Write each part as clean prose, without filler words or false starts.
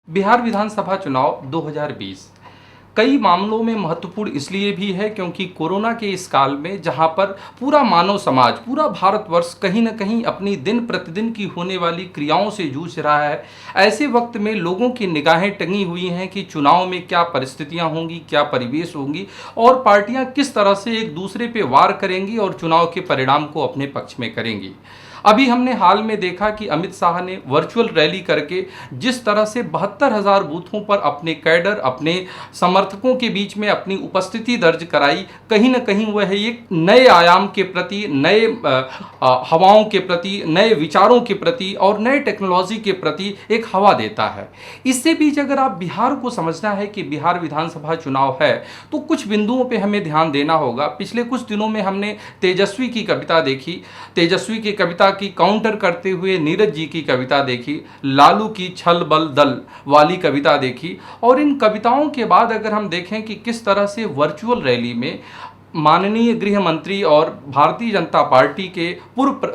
बिहार विधानसभा चुनाव 2020 कई मामलों में महत्वपूर्ण इसलिए भी है क्योंकि कोरोना के इस काल में जहां पर पूरा मानव समाज, पूरा भारतवर्ष कहीं न कहीं अपनी दिन प्रतिदिन की होने वाली क्रियाओं से जूझ रहा है। ऐसे वक्त में लोगों की निगाहें टंगी हुई हैं कि चुनाव में क्या परिस्थितियां होंगी, क्या परिवेश होंगी और पार्टियां किस तरह से एक दूसरे पे वार करेंगी और चुनाव के परिणाम को अपने पक्ष में करेंगी। अभी हमने हाल में देखा कि अमित शाह ने वर्चुअल रैली करके जिस तरह से 72,000 बूथों पर अपने कैडर, अपने समर्थकों के बीच में अपनी उपस्थिति दर्ज कराई, कहीं न कहीं वह एक नए आयाम के प्रति, नए हवाओं के प्रति, नए विचारों के प्रति और नए टेक्नोलॉजी के प्रति एक हवा देता है। इससे बीच अगर आप बिहार को समझना है कि बिहार विधानसभा चुनाव है तो कुछ बिंदुओं पे हमें ध्यान देना होगा। पिछले कुछ दिनों में हमने तेजस्वी की कविता देखी, तेजस्वी की कविता की काउंटर करते हुए नीरज जी की कविता देखी, लालू की छल बल दल वाली कविता देखी और इन कविताओं के बाद अगर हम देखें कि किस तरह से वर्चुअल रैली में माननीय गृह मंत्री और भारतीय जनता पार्टी के पूर्व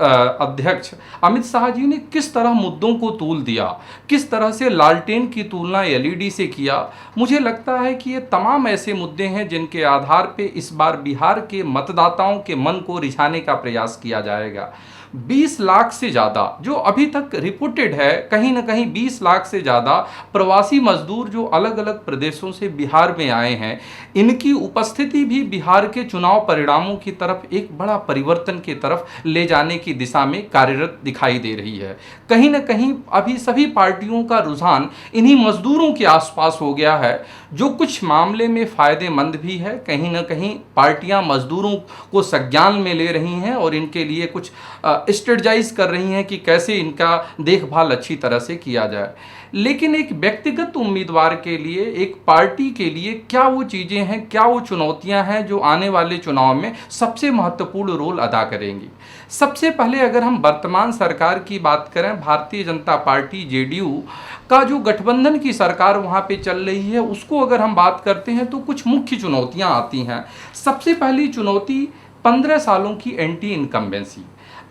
अध्यक्ष अमित शाह जी ने किस तरह मुद्दों को तूल दिया, किस तरह से लालटेन की तुलना एलईडी से किया, मुझे लगता है कि ये तमाम ऐसे मुद्दे हैं जिनके आधार पे इस बार बिहार के मतदाताओं के मन को रिझाने का प्रयास किया जाएगा। 20 लाख से ज़्यादा जो अभी तक रिपोर्टेड है, कहीं ना कहीं 20 लाख से ज़्यादा प्रवासी मजदूर जो अलग अलग प्रदेशों से बिहार में आए हैं, इनकी उपस्थिति भी बिहार के चुनाव परिणामों की तरफ एक बड़ा परिवर्तन की तरफ ले जाने की दिशा में कार्यरत दिखाई दे रही है। कहीं ना कहीं अभी सभी पार्टियों का रुझान इन्हीं मजदूरों के आसपास हो गया है, जो कुछ मामले में फ़ायदेमंद भी है। कहीं ना कहीं पार्टियां मजदूरों को संज्ञान में ले रही हैं और इनके लिए कुछ स्ट्रेटजाइज कर रही हैं कि कैसे इनका देखभाल अच्छी तरह से किया जाए। लेकिन एक व्यक्तिगत उम्मीदवार के लिए, एक पार्टी के लिए क्या वो चीज़ें हैं, क्या वो चुनौतियां हैं जो आने वाले चुनाव में सबसे महत्वपूर्ण रोल अदा करेंगी। सबसे पहले अगर हम वर्तमान सरकार की बात करें, भारतीय जनता पार्टी जेडीयू का जो गठबंधन की सरकार वहाँ पे चल रही है, उसको अगर हम बात करते हैं तो कुछ मुख्य चुनौतियाँ आती हैं। सबसे पहली चुनौती 15 सालों की एंटी इनकम्बेंसी।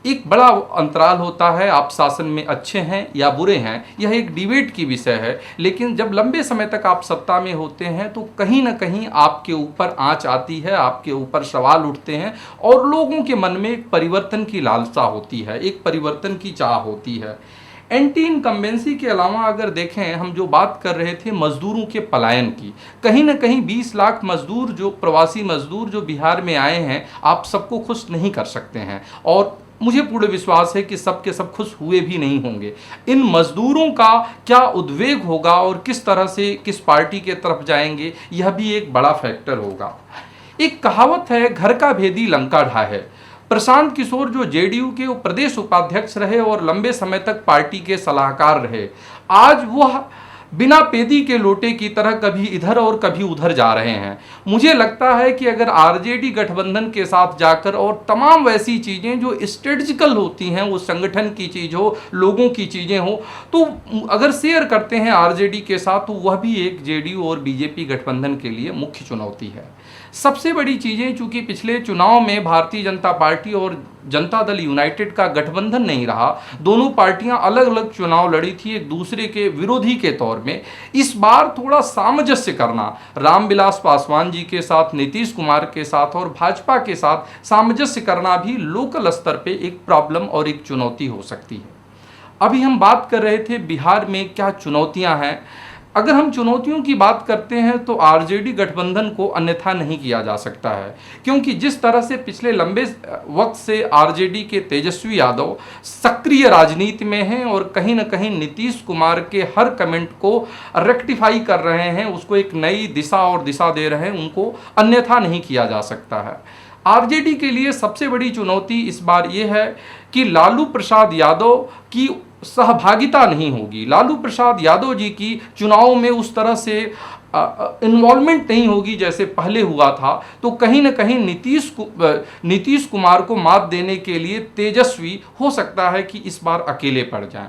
एक बड़ा अंतराल होता है, आप शासन में अच्छे हैं या बुरे हैं, यह एक डिबेट की विषय है, लेकिन जब लंबे समय तक आप सत्ता में होते हैं तो कहीं ना कहीं आपके ऊपर आंच आती है, आपके ऊपर सवाल उठते हैं और लोगों के मन में एक परिवर्तन की लालसा होती है, एक परिवर्तन की चाह होती है। एंटी इनकम्बेंसी के अलावा अगर देखें, हम जो बात कर रहे थे मजदूरों के पलायन की, कहीं ना कहीं 20 लाख मजदूर, जो प्रवासी मजदूर जो बिहार में आए हैं, आप सबको खुश नहीं कर सकते हैं और मुझे पूर्ण विश्वास है कि सब के सब खुश हुए भी नहीं होंगे। इन मजदूरों का क्या उद्वेग होगा और किस तरह से किस पार्टी के तरफ जाएंगे, यह भी एक बड़ा फैक्टर होगा। एक कहावत है, घर का भेदी लंका ढाहे। प्रशांत किशोर जो जेडीयू के प्रदेश उपाध्यक्ष रहे और लंबे समय तक पार्टी के सलाहकार रहे, आज वह बिना पेदी के लोटे की तरह कभी इधर और कभी उधर जा रहे हैं। मुझे लगता है कि अगर आरजेडी गठबंधन के साथ जाकर और तमाम वैसी चीज़ें जो स्ट्रेटजिकल होती हैं, वो संगठन की चीज़ हो, लोगों की चीज़ें हो, तो अगर शेयर करते हैं आरजेडी के साथ तो वह भी एक जेडीयू और बीजेपी गठबंधन के लिए मुख्य चुनौती है। सबसे बड़ी चीज़ें, चूंकि पिछले चुनाव में भारतीय जनता पार्टी और जनता दल यूनाइटेड का गठबंधन नहीं रहा, दोनों पार्टियां अलग अलग चुनाव लड़ी थी एक दूसरे के विरोधी के तौर में। इस बार थोड़ा सामंजस्य करना, रामविलास पासवान जी के साथ, नीतीश कुमार के साथ और भाजपा के साथ सामंजस्य करना भी लोकल स्तर पे एक प्रॉब्लम और एक चुनौती हो सकती है। अभी हम बात कर रहे थे बिहार में क्या चुनौतियां हैं। अगर हम चुनौतियों की बात करते हैं तो आरजेडी गठबंधन को अन्यथा नहीं किया जा सकता है, क्योंकि जिस तरह से पिछले लंबे वक्त से आरजेडी के तेजस्वी यादव सक्रिय राजनीति में हैं और कहीं ना कहीं नीतीश कुमार के हर कमेंट को रेक्टिफाई कर रहे हैं, उसको एक नई दिशा और दिशा दे रहे हैं, उनको अन्यथा नहीं किया जा सकता है। आरजेडी के लिए सबसे बड़ी चुनौती इस बार ये है कि लालू प्रसाद यादव की सहभागिता नहीं होगी, लालू प्रसाद यादव जी की चुनाव में उस तरह से इन्वॉल्वमेंट नहीं होगी जैसे पहले हुआ था। तो कहीं ना कहीं नीतीश कुमार को मात देने के लिए तेजस्वी हो सकता है कि इस बार अकेले पड़ जाएं।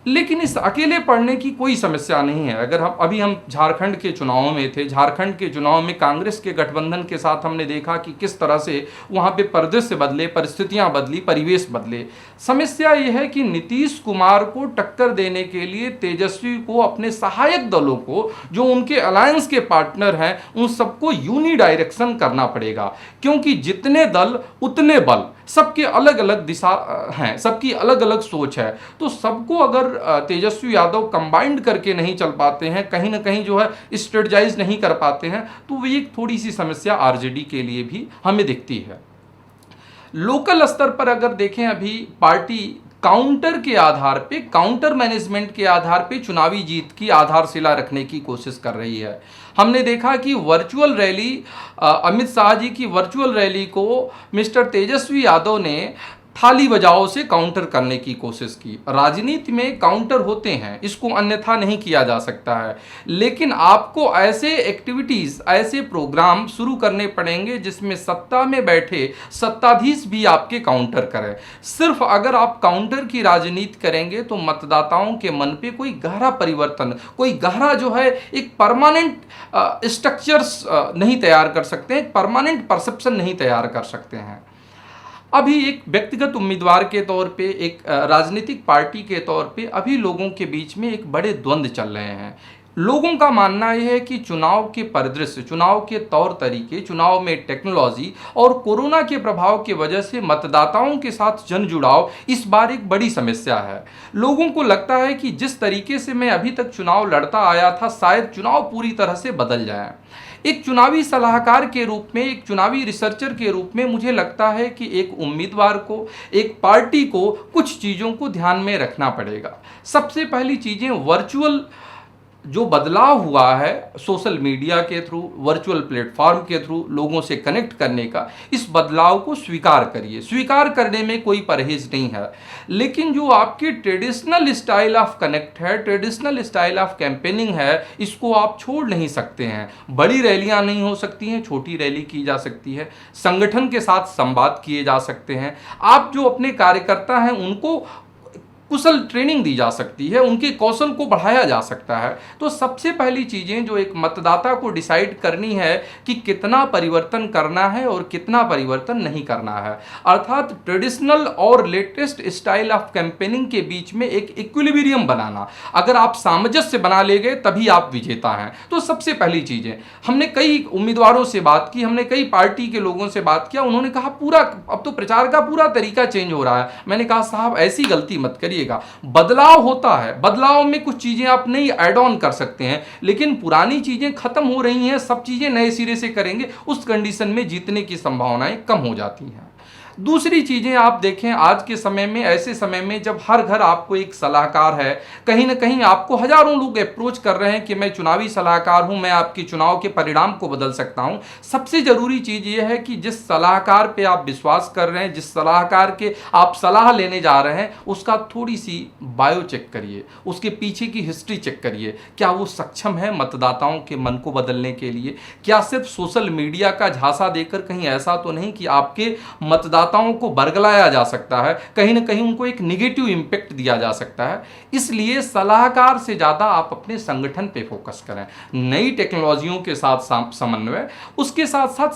लेकिन इस अकेले पढ़ने की कोई समस्या नहीं है। अगर हम झारखंड के चुनाव में थे, झारखंड के चुनाव में कांग्रेस के गठबंधन के साथ हमने देखा कि किस तरह से वहाँ पे परिदृश्य बदले, परिस्थितियाँ बदली, परिवेश बदले। समस्या ये है कि नीतीश कुमार को टक्कर देने के लिए तेजस्वी को अपने सहायक दलों को, जो उनके अलायंस के पार्टनर हैं, उन सबको यूनिडायरेक्शन करना पड़ेगा, क्योंकि जितने दल उतने बल, सबके अलग अलग दिशा हैं, सबकी अलग अलग सोच है। तो सबको अगर तेजस्वी यादव कंबाइंड करके नहीं चल पाते हैं, कहीं ना कहीं जो है स्ट्रेटजाइज नहीं कर पाते हैं, तो वो एक थोड़ी सी समस्या आरजेडी के लिए भी हमें दिखती है। लोकल स्तर पर अगर देखें, अभी पार्टी काउंटर के आधार पे, काउंटर मैनेजमेंट के आधार पे चुनावी जीत की आधारशिला रखने की कोशिश कर रही है। हमने देखा कि वर्चुअल रैली, अमित शाह जी की वर्चुअल रैली को मिस्टर तेजस्वी यादव ने थाली बजाओ से काउंटर करने की कोशिश की। राजनीति में काउंटर होते हैं, इसको अन्यथा नहीं किया जा सकता है, लेकिन आपको ऐसे एक्टिविटीज़, ऐसे प्रोग्राम शुरू करने पड़ेंगे जिसमें सत्ता में बैठे सत्ताधीश भी आपके काउंटर करें। सिर्फ अगर आप काउंटर की राजनीति करेंगे तो मतदाताओं के मन पे कोई गहरा परिवर्तन, कोई गहरा जो है एक परमानेंट स्ट्रक्चर्स नहीं तैयार कर सकते हैं, एक परमानेंट परसेप्शन नहीं तैयार कर सकते हैं। अभी एक व्यक्तिगत उम्मीदवार के तौर पे, एक राजनीतिक पार्टी के तौर पे अभी लोगों के बीच में एक बड़े द्वंद्व चल रहे हैं। लोगों का मानना यह है कि चुनाव के परिदृश्य, चुनाव के तौर तरीके, चुनाव में टेक्नोलॉजी और कोरोना के प्रभाव की वजह से मतदाताओं के साथ जन जुड़ाव इस बार एक बड़ी समस्या है। लोगों को लगता है कि जिस तरीके से मैं अभी तक चुनाव लड़ता आया था, शायद चुनाव पूरी तरह से बदल जाए। एक चुनावी सलाहकार के रूप में, एक चुनावी रिसर्चर के रूप में मुझे लगता है कि एक उम्मीदवार को, एक पार्टी को कुछ चीज़ों को ध्यान में रखना पड़ेगा। सबसे पहली चीज़ें, वर्चुअल जो बदलाव हुआ है सोशल मीडिया के थ्रू, वर्चुअल प्लेटफॉर्म के थ्रू लोगों से कनेक्ट करने का, इस बदलाव को स्वीकार करिए। स्वीकार करने में कोई परहेज नहीं है, लेकिन जो आपकी ट्रेडिशनल स्टाइल ऑफ कनेक्ट है, ट्रेडिशनल स्टाइल ऑफ कैंपेनिंग है, इसको आप छोड़ नहीं सकते हैं। बड़ी रैलियां नहीं हो सकती हैं, छोटी रैली की जा सकती है, संगठन के साथ संवाद किए जा सकते हैं। आप जो अपने कार्यकर्ता हैं उनको कुशल ट्रेनिंग दी जा सकती है, उनके कौशल को बढ़ाया जा सकता है। तो सबसे पहली चीज़ें जो एक मतदाता को डिसाइड करनी है कि कितना परिवर्तन करना है और कितना परिवर्तन नहीं करना है, अर्थात ट्रेडिशनल और लेटेस्ट स्टाइल ऑफ कैंपेनिंग के बीच में एक इक्विलिब्रियम बनाना। अगर आप सामंजस्य बना ले गए तभी आप विजेता हैं। तो सबसे पहली चीज़ें, हमने कई उम्मीदवारों से बात की, हमने कई पार्टी के लोगों से बात किया, उन्होंने कहा पूरा अब तो प्रचार का पूरा तरीका चेंज हो रहा है। मैंने कहा साहब ऐसी गलती मत करिए, बदलाव होता है, बदलाव में कुछ चीजें आप नई ऐड ऑन कर सकते हैं, लेकिन पुरानी चीजें खत्म हो रही हैं, सब चीजें नए सिरे से करेंगे, उस कंडीशन में जीतने की संभावनाएं कम हो जाती हैं। दूसरी चीज़ें आप देखें, आज के समय में, ऐसे समय में जब हर घर आपको एक सलाहकार है, कहीं ना कहीं आपको हजारों लोग अप्रोच कर रहे हैं कि मैं चुनावी सलाहकार हूं, मैं आपकी चुनाव के परिणाम को बदल सकता हूं। सबसे ज़रूरी चीज़ यह है कि जिस सलाहकार पे आप विश्वास कर रहे हैं, जिस सलाहकार के आप सलाह लेने जा रहे हैं, उसका थोड़ी सी बायो चेक करिए, उसके पीछे की हिस्ट्री चेक करिए। क्या वो सक्षम है मतदाताओं के मन को बदलने के लिए? क्या सिर्फ सोशल मीडिया का झांसा देकर कहीं ऐसा तो नहीं कि आपके मतदाताओं को बरगलाया जा सकता है, कहीं ना कहीं उनको एक निगेटिव इंपैक्ट दिया जा सकता है? इसलिए सलाहकार से ज़्यादा आप अपने संगठन पे फोकस करें। नई टेक्नोलॉजियों के साथ समन्वय, उसके साथ साथ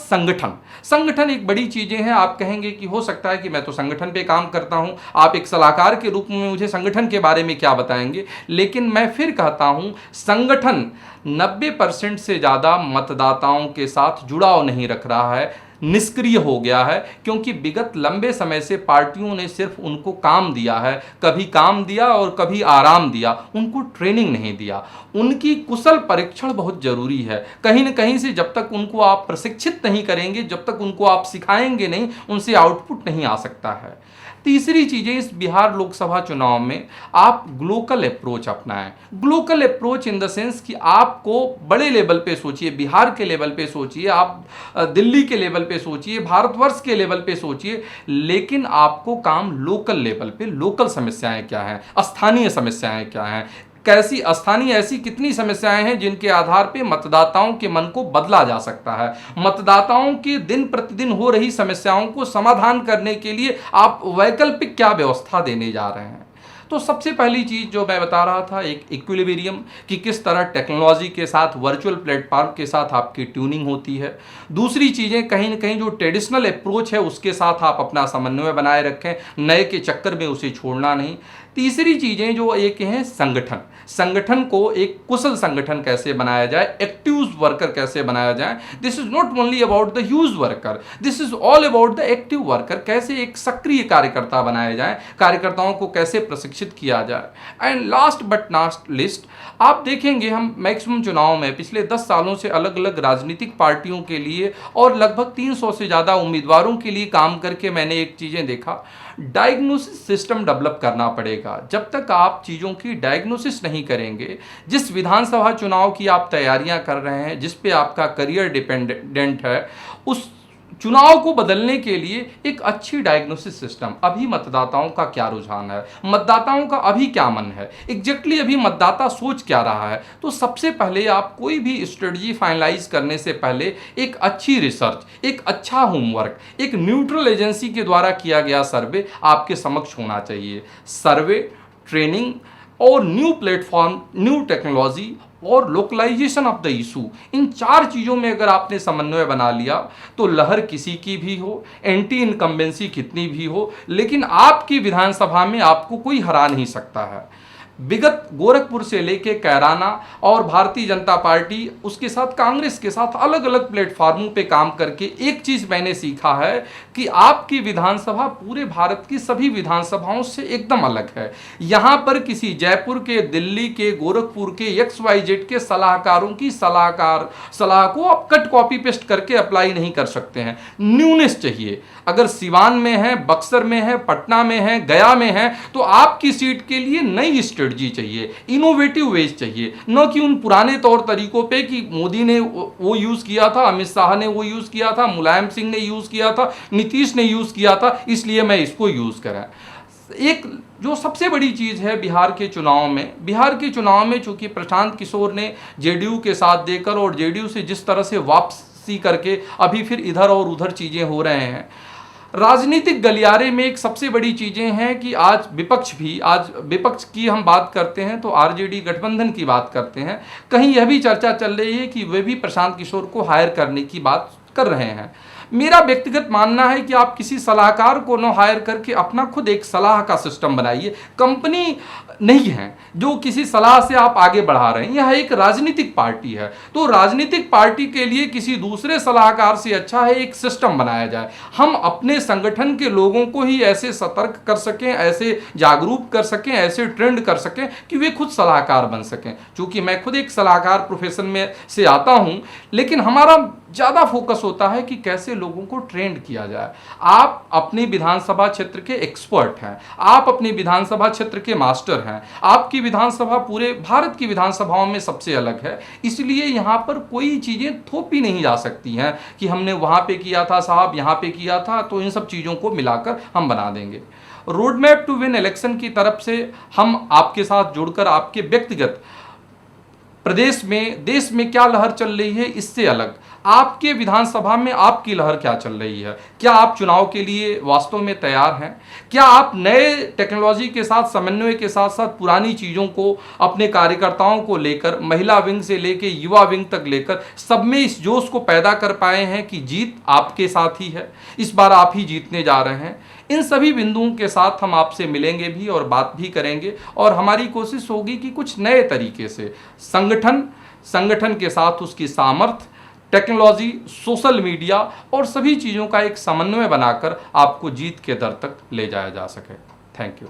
संगठन एक बड़ी चीज़ें हैं। आप कहेंगे कि हो सकता है कि मैं तो संगठन पे काम करता हूं, आप एक सलाहकार के रूप में मुझे संगठन के बारे में क्या बताएंगे? लेकिन मैं फिर कहता हूं, संगठन 90% से ज़्यादा मतदाताओं के साथ जुड़ाव नहीं रख रहा है, निष्क्रिय हो गया है, क्योंकि विगत लंबे समय से पार्टियों ने सिर्फ उनको काम दिया है, कभी काम दिया और कभी आराम दिया, उनको ट्रेनिंग नहीं दिया। उनकी कुशल परीक्षण बहुत जरूरी है। कहीं न कहीं से जब तक उनको आप प्रशिक्षित नहीं करेंगे, जब तक उनको आप सिखाएंगे नहीं, उनसे आउटपुट नहीं आ सकता है। तीसरी चीज़ें, इस बिहार लोकसभा चुनाव में आप ग्लोकल अप्रोच अपनाएं। Glocal approach in the sense कि आपको बड़े लेवल पे सोचिए, बिहार के लेवल पे सोचिए, आप दिल्ली के लेवल पे सोचिए, भारतवर्ष के लेवल पे सोचिए, लेकिन आपको काम लोकल लेवल पे, लोकल समस्याएं क्या हैं, स्थानीय समस्याएं क्या हैं, कैसी स्थानीय ऐसी कितनी समस्याएं हैं जिनके आधार पे मतदाताओं के मन को बदला जा सकता है। मतदाताओं के दिन प्रतिदिन हो रही समस्याओं को समाधान करने के लिए आप वैकल्पिक क्या व्यवस्था देने जा रहे हैं। तो सबसे पहली चीज़ जो मैं बता रहा था, एक इक्विलिब्रियम, कि किस तरह टेक्नोलॉजी के साथ, वर्चुअल प्लेटफॉर्म के साथ आपकी ट्यूनिंग होती है। दूसरी चीज़ें कहीं ना कहीं जो ट्रेडिशनल अप्रोच है उसके साथ आप अपना समन्वय बनाए रखें, नए के चक्कर में उसे छोड़ना नहीं। तीसरी चीज़ें जो एक हैं, संगठन, संगठन को एक कुशल संगठन कैसे बनाया जाए, एक्टिव वर्कर कैसे बनाया जाए। This is not only about the huge worker, this is all about the active worker. कैसे एक सक्रिय कार्यकर्ता बनाए जाए, कार्यकर्ताओं को कैसे प्रशिक्षित किया जाए। And last but not list, आप देखेंगे हम मैक्सिमम चुनाव में पिछले 10 सालों से अलग अलग राजनीतिक पार्टियों के लिए और लगभग 300 से ज़्यादा उम्मीदवारों के लिए काम करके मैंने एक चीज़ें देखा, डायग्नोसिस सिस्टम डेवलप करना पड़ेगा। जब तक आप चीज़ों की डायग्नोसिस नहीं करेंगे, जिस विधानसभा चुनाव की आप तैयारियां कर रहे हैं, जिस पे आपका करियर डिपेंडेंट है, उस चुनाव को बदलने के लिए एक अच्छी डायग्नोसिस सिस्टम, अभी मतदाताओं का क्या रुझान है, मतदाताओं का अभी क्या मन है, एग्जैक्टली अभी मतदाता सोच क्या रहा है। तो सबसे पहले आप कोई भी स्ट्रेटजी फाइनलाइज करने से पहले एक अच्छी रिसर्च, एक अच्छा होमवर्क, एक न्यूट्रल एजेंसी के द्वारा किया गया सर्वे आपके समक्ष होना चाहिए। सर्वे, ट्रेनिंग और न्यू प्लेटफॉर्म, न्यू टेक्नोलॉजी और लोकलाइजेशन ऑफ द इशू, इन 4 चीज़ों में अगर आपने समन्वय बना लिया तो लहर किसी की भी हो, एंटी इनकम्बेंसी कितनी भी हो, लेकिन आपकी विधानसभा में आपको कोई हरा नहीं सकता है। विगत गोरखपुर से लेके कैराना और भारतीय जनता पार्टी, उसके साथ कांग्रेस के साथ अलग अलग प्लेटफॉर्मों पे काम करके एक चीज़ मैंने सीखा है कि आपकी विधानसभा पूरे भारत की सभी विधानसभाओं से एकदम अलग है। यहाँ पर किसी जयपुर के, दिल्ली के, गोरखपुर के XYZ के सलाहकारों की सलाह को आप कट कॉपी पेस्ट करके अप्लाई नहीं कर सकते हैं। न्यूनेस चाहिए। अगर सिवान में है, बक्सर में है, पटना में है, गया में है, तो आपकी सीट के लिए नई स्ट्रेटजी चाहिए, इनोवेटिव वेज चाहिए, न कि उन पुराने तौर तरीकों पे कि मोदी ने वो यूज़ किया था, अमित शाह ने वो यूज़ किया था, मुलायम सिंह ने यूज़ किया था, नीतीश ने यूज़ किया था, इसलिए मैं इसको यूज़ करा। एक जो सबसे बड़ी चीज़ है बिहार के चुनाव में चूंकि प्रशांत किशोर ने जेडीयू के साथ देकर और जेडीयू से जिस तरह से वापसी करके अभी फिर इधर और उधर चीज़ें हो रहे हैं, राजनीतिक गलियारे में एक सबसे बड़ी चीज़ें हैं कि आज विपक्ष की हम बात करते हैं तो आरजेडी गठबंधन की बात करते हैं। कहीं यह भी चर्चा चल रही है कि वे भी प्रशांत किशोर को हायर करने की बात कर रहे हैं। मेरा व्यक्तिगत मानना है कि आप किसी सलाहकार को न हायर करके अपना खुद एक सलाह का सिस्टम बनाइए। कंपनी नहीं है जो किसी सलाह से आप आगे बढ़ा रहे हैं, यह एक राजनीतिक पार्टी है। तो राजनीतिक पार्टी के लिए किसी दूसरे सलाहकार से अच्छा है एक सिस्टम बनाया जाए। हम अपने संगठन के लोगों को ही ऐसे सतर्क कर सकें, ऐसे जागरूक कर सकें, ऐसे ट्रेंड कर सकें कि वे खुद सलाहकार बन सकें। चूँकि मैं खुद एक सलाहकार प्रोफेशन में से आता हूँ, लेकिन हमारा ज़्यादा फोकस होता है कि कैसे लोगों को ट्रेंड किया जाए। आप अपने विधानसभा क्षेत्र के एक्सपर्ट हैं, आप अपने विधानसभा क्षेत्र के मास्टर हैं, आपकी विधानसभा पूरे भारत की विधानसभाओं में सबसे अलग है, इसलिए यहाँ पर कोई चीज़ें थोपी नहीं जा सकती हैं कि हमने वहाँ पे किया था साहब, यहाँ पे किया था, तो इन सब चीज़ों को मिलाकर हम बना देंगे। Road map to win election की तरफ से हम आपके साथ जुड़कर आपके व्यक्तिगत प्रदेश में, देश में क्या लहर चल रही है, इससे अलग आपके विधानसभा में आपकी लहर क्या चल रही है। क्या आप चुनाव के लिए वास्तव में तैयार हैं? क्या आप नए टेक्नोलॉजी के साथ, समन्वय के साथ साथ पुरानी चीज़ों को अपने कार्यकर्ताओं को लेकर, महिला विंग से लेकर युवा विंग तक लेकर सब में इस जोश को पैदा कर पाए हैं कि जीत आपके साथ ही है, इस बार आप ही जीतने जा रहे हैं? इन सभी बिंदुओं के साथ हम आपसे मिलेंगे भी और बात भी करेंगे, और हमारी कोशिश होगी कि कुछ नए तरीके से संगठन के साथ उसकी सामर्थ्य, टेक्नोलॉजी, सोशल मीडिया और सभी चीज़ों का एक समन्वय बनाकर आपको जीत के दर तक ले जाया जा सके। Thank you.